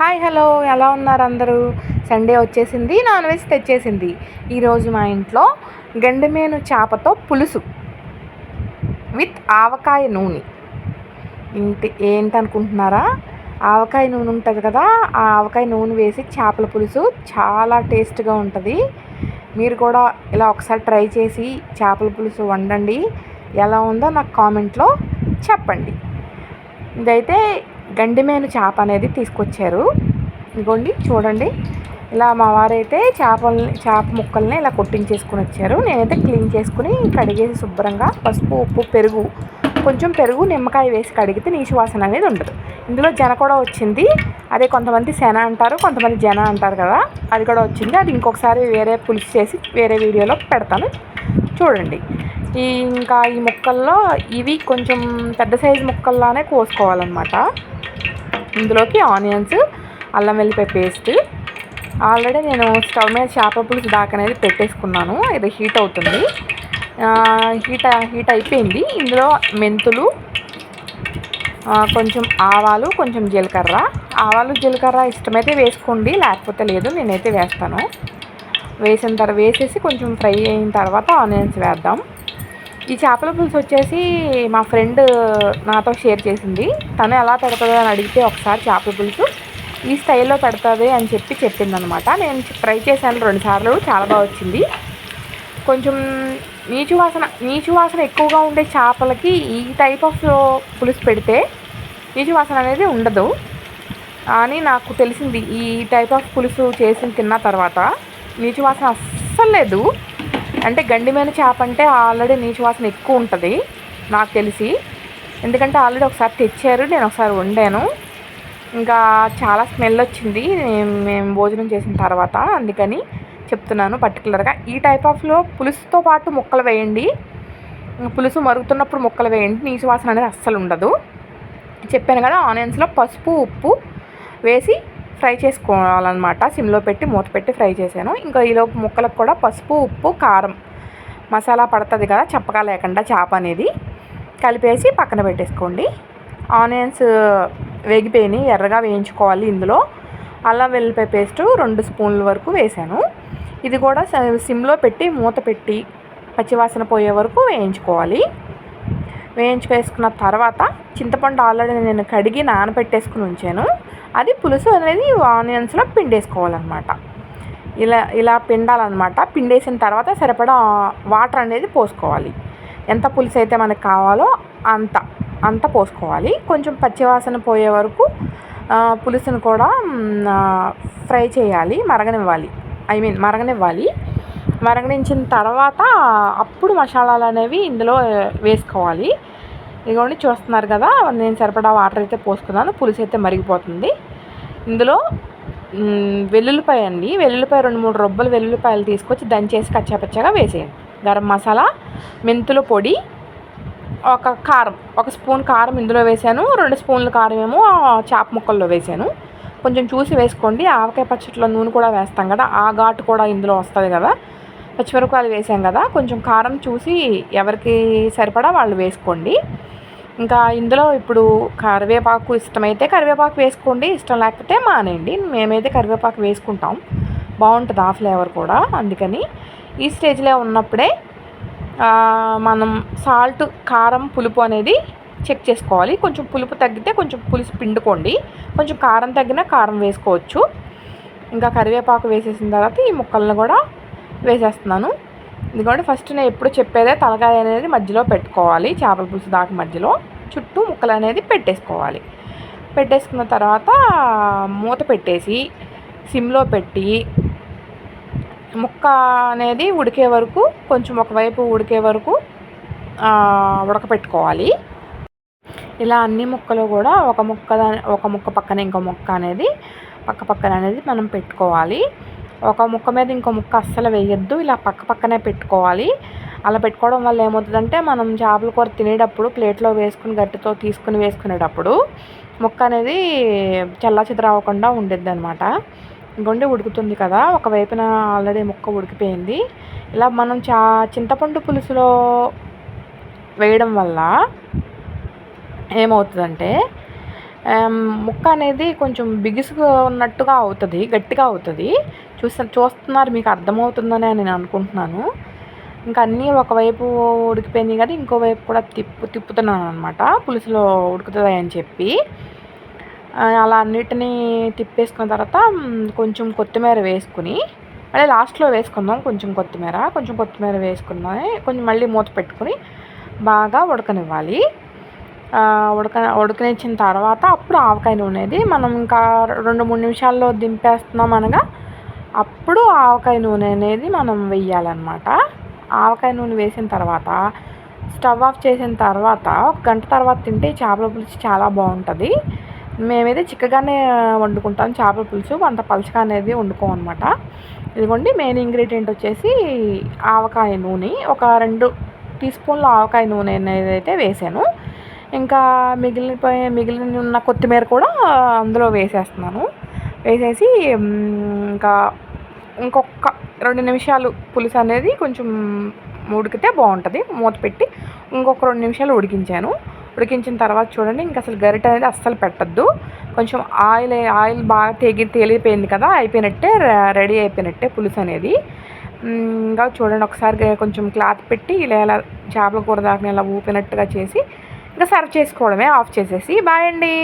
Hi hello ఎలా ఉన్నారు అందరూ? సండే వచ్చేసింది, నాన్ వెజ్ తెచ్చేసింది. ఈరోజు మా ఇంట్లో గండిమేను చేపతో పులుసు విత్ ఆవకాయ నూనె. ఏంటనుకుంటున్నారా? ఆవకాయ నూనె ఉంటుంది కదా, ఆ ఆవకాయ నూనె వేసి చేపల పులుసు చాలా టేస్ట్గా ఉంటుంది. మీరు కూడా ఇలా ఒకసారి ట్రై చేసి చేపల పులుసు వండండి. ఎలా ఉందో నాకు కామెంట్లో చెప్పండి. ఇదైతే గండిమేను చేప అనేది తీసుకొచ్చారు. ఇదిగోండి చూడండి, ఇలా మా వారైతే చేప ముక్కల్ని ఇలా కొట్టించేసుకుని వచ్చారు. నేనైతే క్లీన్ చేసుకుని కడిగేసి శుభ్రంగా పసుపు, ఉప్పు, కొంచెం పెరుగు, నిమ్మకాయ వేసి కడిగితే నీచు వాసన అనేది ఉండదు. ఇందులో జన కూడా వచ్చింది. అదే కొంతమంది శన అంటారు, కొంతమంది జన అంటారు కదా, అది కూడా వచ్చింది. అది ఇంకొకసారి వేరే పులుసు చేసి వేరే వీడియోలో పెడతాను, చూడండి. ఇంకా ఈ ముక్కల్లో ఇవి కొంచెం పెద్ద సైజు ముక్కల్లానే కోసుకోవాలన్నమాట. ఇందులోకి ఆనియన్స్, అల్లం వెల్లిపాయ పేస్ట్, ఆల్రెడీ నేను స్టవ్ మీద చేపల పులుసు దాకా అనేది పెట్టేసుకున్నాను. ఇది హీట్ అవుతుంది. హీట్ అయిపోయింది. ఇందులో మెంతులు, కొంచెం ఆవాలు, కొంచెం జీలకర్ర ఇష్టమైతే వేసుకోండి, లేకపోతే లేదు. నేనైతే వేస్తాను. వేసేసి కొంచెం ఫ్రై అయిన తర్వాత ఆనియన్స్ వేద్దాం. ఈ చేపల పులుసు వచ్చేసి మా ఫ్రెండ్ నాతో షేర్ చేసింది. తను ఎలా పెడుతుందో అని అడిగితే ఒకసారి చేపల పులుసు ఈ స్టైల్లో పెడుతుంది అని చెప్పిందనమాట. నేను ట్రై చేశాను 2 సార్లు, చాలా బాగా వచ్చింది. కొంచెం నీచు వాసన ఎక్కువగా ఉండే చేపలకి ఈ టైప్ ఆఫ్ పులుసు పెడితే నీచు వాసన అనేది ఉండదు అని నాకు తెలిసింది. ఈ టైప్ ఆఫ్ పులుసు చేసి తిన్న తర్వాత నీచు వాసన అస్సలు లేదు. అంటే గండిమేను చేప అంటే ఆల్రెడీ నీచు వాసన ఎక్కువ ఉంటుంది నాకు తెలిసి. ఎందుకంటే ఆల్రెడీ ఒకసారి తెచ్చారు, నేను ఒకసారి వండాను. ఇంకా చాలా స్మెల్ వచ్చింది మేము భోజనం చేసిన తర్వాత. అందుకని చెప్తున్నాను పర్టికులర్గా. ఈ టైప్ ఆఫ్లో పులుసుతో పాటు ముక్కలు వేయండి. పులుసు మరుగుతున్నప్పుడు ముక్కలు వేయండి, నీచు వాసన అనేది అస్సలు ఉండదు. చెప్పాను కదా, ఆనియన్స్లో పసుపు, ఉప్పు వేసి ఫ్రై చేసుకోవాలన్నమాట. సిమ్లో పెట్టి మూత పెట్టి ఫ్రై చేశాను. ఇంకా ఈలోపు ముక్కలకు కూడా పసుపు, ఉప్పు, కారం మసాలా పడుతుంది కదా, చప్పగా లేకుండా చేప అనేది కలిపేసి పక్కన పెట్టేసుకోండి. ఆనియన్స్ వేగిపోయినాయి, ఎర్రగా వేయించుకోవాలి. ఇందులో అల్లం వెల్లిపాయ పేస్టు 2 స్పూన్ల వరకు వేసాను. ఇది కూడా సిమ్లో పెట్టి మూత పెట్టి పచ్చివాసన పోయే వరకు వేయించుకేసుకున్న తర్వాత చింతపండు ఆల్రెడీ నేను కడిగి నానబెట్టేసుకుని ఉంచాను. అది పులుసు అనేది ఆనియన్స్లో పిండేసుకోవాలన్నమాట. ఇలా పిండాలన్నమాట. పిండేసిన తర్వాత సరిపడా వాటర్ అనేది పోసుకోవాలి. ఎంత పులుసు అయితే మనకు కావాలో అంత పోసుకోవాలి. కొంచెం పచ్చివాసన పోయే వరకు పులుసును కూడా ఫ్రై చేయాలి, మరగనివ్వాలి. మరగనించిన తర్వాత అప్పుడు మసాలాలు అనేవి ఇందులో వేసుకోవాలి. ఇదిగోండి చూస్తున్నారు కదా, నేను సరిపడా వాటర్ అయితే పోసుకున్నాను. పులుసు అయితే మరిగిపోతుంది. ఇందులో వెల్లుల్లిపాయ 2-3 రొబ్బలు వెల్లుల్లిపాయలు తీసుకొచ్చి దంచేసి కచ్చాపచ్చగా వేసేయండి. గరం మసాలా, మెంతుల పొడి, ఒక స్పూన్ కారం ఇందులో వేసాను. 2 స్పూన్ల కారం ఏమో చేప ముక్కల్లో వేసాను. కొంచెం చూసి వేసుకోండి. ఆవకాయ పచ్చడిలో నూనె కూడా వేస్తాం కదా, ఆ ఘాటు కూడా ఇందులో వస్తుంది కదా. పచ్చిమిరపకాయలు వేసాం కదా, కొంచెం కారం చూసి ఎవరికి సరిపడా వాళ్ళు వేసుకోండి. ఇంకా ఇందులో ఇప్పుడు కరివేపాకు ఇష్టమైతే కరివేపాకు వేసుకోండి, ఇష్టం లేకపోతే మానేయండి. మేమైతే కరివేపాకు వేసుకుంటాం, బాగుంటుంది ఆ ఫ్లేవర్ కూడా. అందుకని ఈ స్టేజ్లో ఉన్నప్పుడే మనం సాల్ట్, కారం, పులుపు అనేది చెక్ చేసుకోవాలి. కొంచెం పులుపు తగ్గితే కొంచెం పులుసు పిండుకోండి, కొంచెం కారం తగ్గినా కారం వేసుకోవచ్చు. ఇంకా కరివేపాకు వేసేసిన తర్వాత ఈ ముక్కలను కూడా వేసేస్తున్నాను. ఎందుకంటే ఫస్ట్ నేను ఎప్పుడు చెప్పేదే తలకాయ అనేది మధ్యలో పెట్టుకోవాలి. చేపల పులుసు దాకా మధ్యలో చుట్టూ ముక్కలు అనేది పెట్టేసుకోవాలి. పెట్టేసుకున్న తర్వాత మూత పెట్టేసి సిమ్లో పెట్టి ముక్క అనేది ఉడికే వరకు, కొంచెం ఒకవైపు ఉడికే వరకు ఉడకపెట్టుకోవాలి. ఇలా అన్ని ముక్కలు కూడా ఒక ముక్క పక్కన ఇంకో ముక్క అనేది పక్కన అనేది మనం పెట్టుకోవాలి. ఒక ముక్క మీద ఇంకో ముక్క అస్సలు వేయొద్దు, ఇలా పక్కనే పెట్టుకోవాలి. అలా పెట్టుకోవడం వల్ల ఏమవుతుందంటే మనం చేపల కూర తినేటప్పుడు ప్లేట్లో వేసుకుని గట్టితో తీసుకుని వేసుకునేటప్పుడు ముక్క అనేది చెల్లాచెదరు అవ్వకుండా ఉండిద్ది అనమాట. ఇంకొండి ఉడుకుతుంది కదా, ఒకవైపున ఆల్రెడీ ముక్క ఉడికిపోయింది. ఇలా మనం చింతపండు పులుసులో వేయడం వల్ల ఏమవుతుందంటే ముక్క అనేది కొంచెం బిగుసుగా ఉన్నట్టుగా అవుతుంది, గట్టిగా అవుతుంది. చూస్తున్నారు, మీకు అర్థమవుతుందని నేను అనుకుంటున్నాను. ఇంకా అన్నీ ఒకవైపు ఉడికిపోయినాయి కదా, ఇంకోవైపు కూడా తిప్పుతున్నాను అనమాట, పులుసులో ఉడుకుతుంది అని చెప్పి. అలా అన్నిటినీ తిప్పేసుకున్న తర్వాత కొంచెం కొత్తిమీర వేసుకుని, మళ్ళీ లాస్ట్లో వేసుకుందాం కొంచెం కొత్తిమీర వేసుకున్నాయి. కొంచెం మళ్ళీ మూత పెట్టుకుని బాగా ఉడకనివ్వాలి. ఉడకనిచ్చిన తర్వాత అప్పుడు ఆవకాయ నూనె అనేది మనం ఇంకా 2-3 నిమిషాల్లో దింపేస్తున్నాం అనగా అప్పుడు ఆవకాయ నూనె అనేది మనం వెయ్యాలన్నమాట. ఆవకాయ నూనె వేసిన తర్వాత స్టవ్ ఆఫ్ చేసిన తర్వాత 1 గంట తర్వాత తింటే చేపల పులుసు చాలా బాగుంటుంది. మేమైతే చిక్కగానే వండుకుంటాం చేపల పులుసు, అంత పలచగా అనేది వండుకోం అనమాట. ఇదిగోండి, మెయిన్ ఇంగ్రీడియంట్ వచ్చేసి ఆవకాయ నూనె. ఒక 2 టీ స్పూన్ల ఆవకాయ నూనె అనేది అయితే వేసాను. ఇంకా మిగిలిన ఉన్న కొత్తిమీర కూడా అందులో వేసేస్తున్నాను. వేసేసి ఇంకా ఇంకొక 2 నిమిషాలు పులుసు అనేది కొంచెం ఉడికితే బాగుంటుంది. మూత పెట్టి ఇంకొక 2 నిమిషాలు ఉడికించిన తర్వాత చూడండి, ఇంకా అసలు గరిట అనేది అస్సలు పెట్టద్దు. కొంచెం ఆయిల్ బాగా తేలిపోయింది కదా, అయిపోయినట్టే, రెడీ అయిపోయినట్టే పులుసు అనేది. ఇంకా చూడండి, ఒకసారి కొంచెం క్లాత్ పెట్టి ఇలా చేపల కూర దాకా ఇలా ఊపినట్టుగా చేసి ఇంకా సర్వ్ చేసుకోవడమే, ఆఫ్ చేసేసి. బాయ్ అండి.